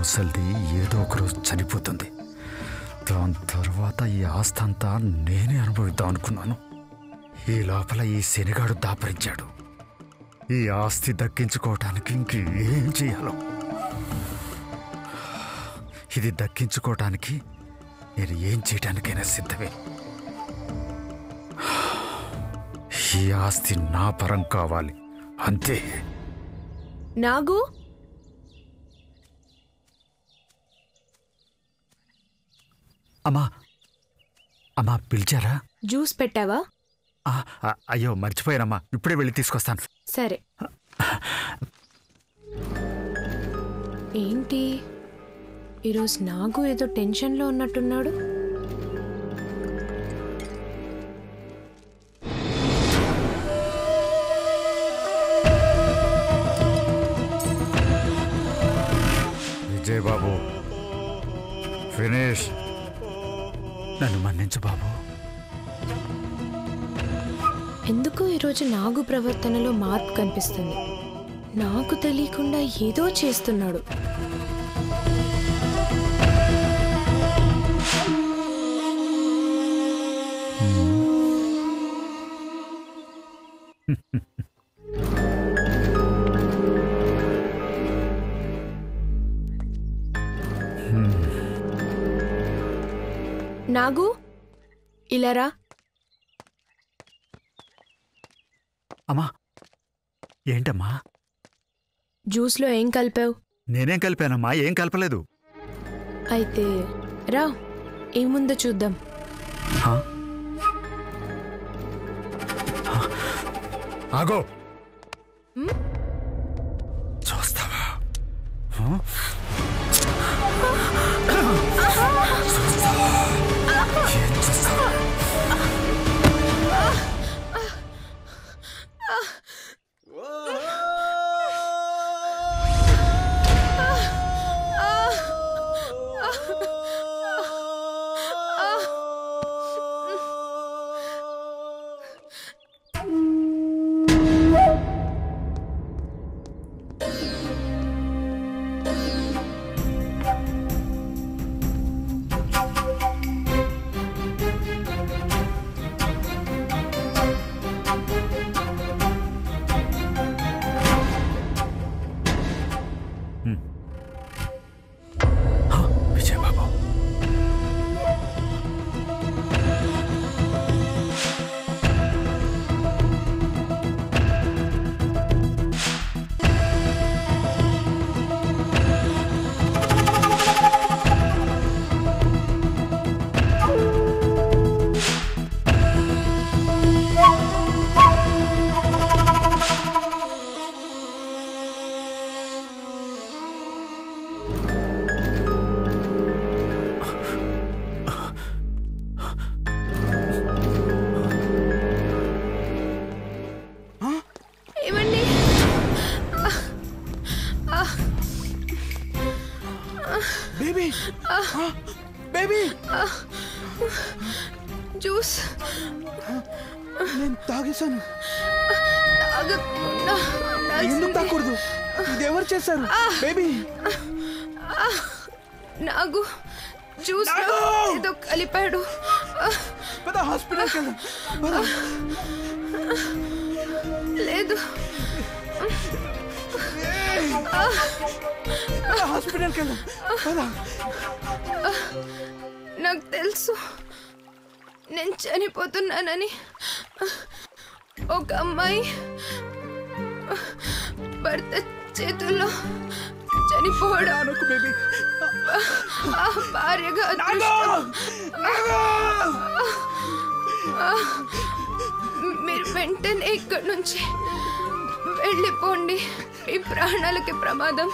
ముసల్ది ఏదో ఒకరోజు చనిపోతుంది. దాని తర్వాత ఈ ఆస్తి అంతా నేనే అనుభవిద్దాం అనుకున్నాను. ఈ లోపల ఈ శనిగాడు దాపరించాడు. ఈ ఆస్తి దక్కించుకోవటానికి ఇంకేం చేయాలో, ఇది దక్కించుకోవటానికి నేను ఏం చేయటానికైనా సిద్ధమే. ఈ ఆస్తి నా పరం కావాలి, అంతే. నాగు, అమ్మా అమ్మా పిలిచారా? జ్యూస్ పెట్టావా? అయ్యో మర్చిపోయానమ్మా, ఇప్పుడే వెళ్ళి తీసుకొస్తాను. సరే. ఏంటి ఈరోజు నాగు ఏదో టెన్షన్లో ఉన్నట్టున్నాడు. విజయ్ బాబు, ఫినిష్. నన్ను మన్నించు బాబు. ఎందుకో ఈరోజు నాగు ప్రవర్తనలో మార్పు కనిపిస్తుంది. నాకు తెలియకుండా ఏదో చేస్తున్నాడు. నాగు, ఇలారా. అమ్మా, ఏంటమ్మా? జ్యూస్లో ఏం కలిపావు? నేనేం కలిపానమ్మా? ఏం కలపలేదు. అయితే రా, ఏముందో చూద్దాం. ఆగో, చూస్తావా? ఏం చూస్తావా? విజయ్ బాబు, జ్యూస్ నేను తాగేశాను. తాగకుండా ఎందుకు తాగకూడదు? ఇది ఎవరు చేశారు? బేబీ, నాగు జ్యూస్ ఏదో కలిపాడు. పద హాస్పిటల్కి వెళ్దాం. లేదు, హాస్పిటల్కి వెళ్దాం. పద. నాకు తెలుసు నేను చనిపోతున్నానని. ఒక అమ్మాయి భర్త చేతుల్లో చనిపోవడం ఆ భార్యగా మీరు వెంటనే ఇక్కడి నుంచి వెళ్ళిపోండి. మీ ప్రాణాలకి ప్రమాదం.